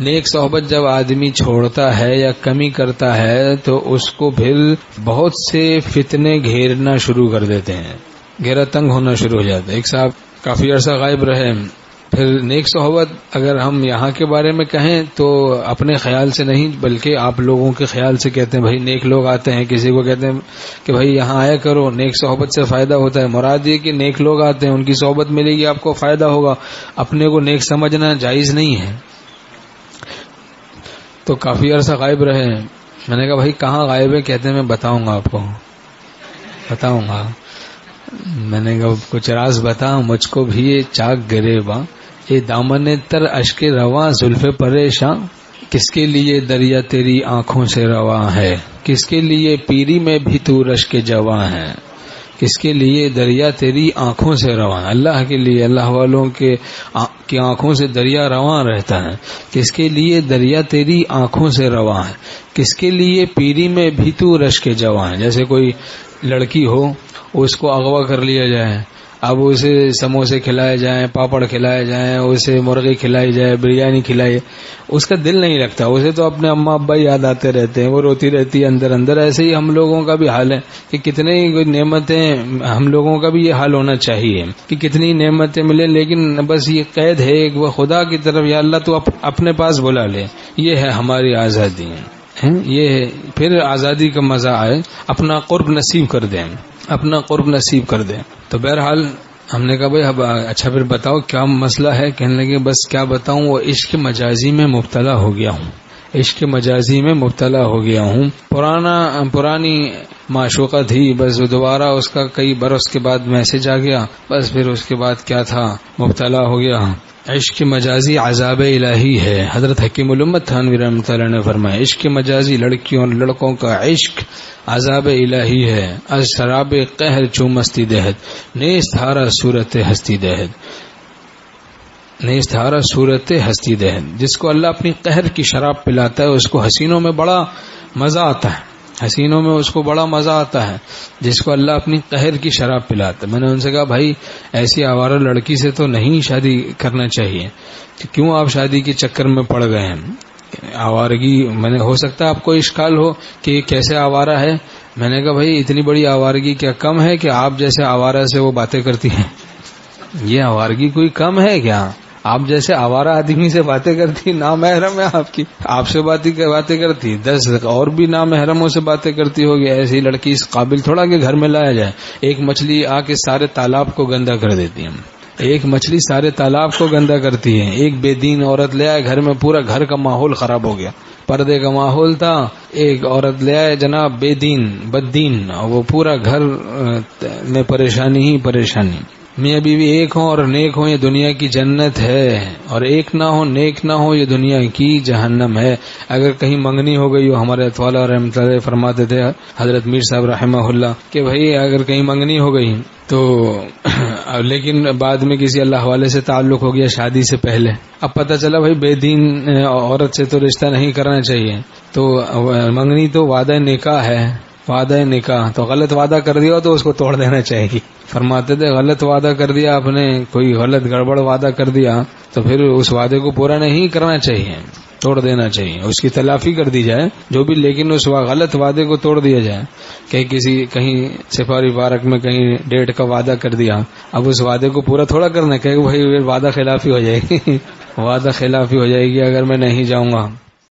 نیک صحبت جب آدمی چھوڑتا ہے یا کمی کرتا ہے تو اس کو پھر بہت سے فتنے گھیرنا شروع کر دیتے ہیں، گھیرا تنگ ہونا شروع ہو جاتا ہے. ایک صاحب کافی عرصہ غائب رہے. پھر نیک صحبت اگر ہم یہاں کے بارے میں کہیں تو اپنے خیال سے نہیں بلکہ آپ لوگوں کے خیال سے کہتے ہیں بھائی نیک لوگ آتے ہیں، کسی کو کہتے ہیں کہ بھائی یہاں آیا کرو، نیک صحبت سے فائدہ ہوتا ہے. مراد یہ کہ نیک لوگ آتے ہیں، ان کی صحبت ملے گی، آپ کو فائدہ ہوگا. اپنے کو نیک سمجھنا جائز نہیں ہے. تو کافی عرصہ غائب رہے. میں نے کہا بھائی کہاں غائب ہے؟ کہتے ہیں میں بتاؤں گا آپ کو، بتاؤں گا. میں نے کہا کچھ راز بتا مجھ کو بھی یہ چاک گریباں، یہ دامن تر اشک رواں زلف پریشاں. کس کے لیے دریا تیری آنکھوں سے رواں ہے، کس کے لیے پیری میں بھی تو رشک جواں ہے. کس کے لیے دریا تیری آنکھوں سے رواں، اللہ کے لیے، اللہ والوں کی آنکھوں سے دریا رواں رہتا ہے. کس کے لیے دریا تیری آنکھوں سے رواں ہے، کس کے لیے پیری میں بھی تو رشک جواں ہے. جیسے کوئی لڑکی ہو، اس کو اغوا کر لیا جائے، اب اسے سموسے کھلائے جائیں، پاپڑ کھلائے جائیں، اسے مرغی کھلائی جائے، بریانی کھلائی، اس کا دل نہیں لگتا. اسے تو اپنے اماں ابا یاد آتے رہتے ہیں، وہ روتی رہتی ہے اندر اندر. ایسے ہی ہم لوگوں کا بھی حال ہے کہ کتنے نعمتیں، ہم لوگوں کا بھی یہ حال ہونا چاہیے کہ کتنی نعمتیں ملیں، لیکن بس یہ قید ہے ایک وہ خدا کی طرف، یا اللہ تو اپنے پاس بلا لے. یہ ہے ہماری آزادی، یہ پھر آزادی کا مزہ آئے، اپنا قرب نصیب کر دیں، اپنا قرب نصیب کر دیں. تو بہرحال ہم نے کہا بھائی اب اچھا پھر بتاؤ کیا مسئلہ ہے. کہنے لگے بس کیا بتاؤں، وہ عشق مجازی میں مبتلا ہو گیا ہوں، عشق مجازی میں مبتلا ہو گیا ہوں. پرانی معشوقہ تھی، بس دوبارہ اس کا کئی برس کے بعد میسج آ گیا، بس پھر اس کے بعد کیا تھا، مبتلا ہو گیا. عشق مجازی عذاب الہی ہے. حضرت حکیم الامت تھانوی رحمۃ اللہ نے فرمایا عشق مجازی لڑکیوں اور لڑکوں کا عشق عذاب الہی ہے. از شراب قہر چو مستی دہد، نیست ہارا صورت ہستی دہد، نیست ہارا صورت ہستی دہد. جس کو اللہ اپنی قہر کی شراب پلاتا ہے اس کو حسینوں میں بڑا مزہ آتا ہے، حسینوں میں اس کو بڑا مزہ آتا ہے جس کو اللہ اپنی قہر کی شراب پلاتا ہے. میں نے ان سے کہا بھائی ایسی آوارہ لڑکی سے تو نہیں شادی کرنا چاہیے، کیوں آپ شادی کے چکر میں پڑ گئے ہیں. آوارگی، میں نے ہو سکتا ہے آپ کو اشکال ہو کہ یہ کیسے آوارہ ہے. میں نے کہا بھائی اتنی بڑی آوارگی کیا کم ہے کہ آپ جیسے آوارہ سے وہ باتیں کرتی ہیں؟ یہ آوارگی کوئی کم ہے کیا؟ آپ جیسے آوارہ آدمی سے باتیں کرتی، نامحرم ہے آپ کی، آپ سے باتیں کرتی، 10 اور بھی نامحرموں سے باتیں کرتی ہوگی. ایسی لڑکی اس قابل تھوڑا کہ گھر میں لایا جائے. ایک مچھلی آ کے سارے تالاب کو گندا کر دیتی ہے، ایک مچھلی سارے تالاب کو گندا کرتی ہے. ایک بے دین عورت لے آئے گھر میں، پورا گھر کا ماحول خراب ہو گیا. پردے کا ماحول تھا، ایک عورت لے آئے جناب بے دین بد دین، وہ پورا گھر میں پریشانی ہی پریشانی. میاں بیوی ایک ہوں اور نیک ہوں یہ دنیا کی جنت ہے، اور ایک نہ ہو نیک نہ ہو یہ دنیا کی جہنم ہے. اگر کہیں منگنی ہو گئی ہو، ہمارے اطوالا رحمۃ اللہ فرماتے تھے حضرت میر صاحب رحمہ اللہ کہ بھائی اگر کہیں منگنی ہو گئی تو لیکن بعد میں کسی اللہ والے سے تعلق ہو گیا شادی سے پہلے، اب پتہ چلا بھائی بے دین عورت سے تو رشتہ نہیں کرنا چاہیے، تو منگنی تو وعدہ نکاح ہے، وعدہ نکاح، تو غلط وعدہ کر دیا تو اس کو توڑ دینا چاہیے. فرماتے تھے غلط وعدہ کر دیا آپ نے، کوئی غلط گڑبڑ وعدہ کر دیا تو پھر اس وعدے کو پورا نہیں کرنا چاہیے، توڑ دینا چاہیے، اس کی تلافی کر دی جائے جو بھی، لیکن اس غلط وعدے کو توڑ دیا جائے. کہیں سفاری پارک میں کہیں ڈیٹ کا وعدہ کر دیا، اب اس وعدے کو پورا تھوڑا کرنا، کہ بھائی وعدہ خلافی ہو جائے گی، وعدہ خلافی ہو جائے گی اگر میں نہیں جاؤں گا.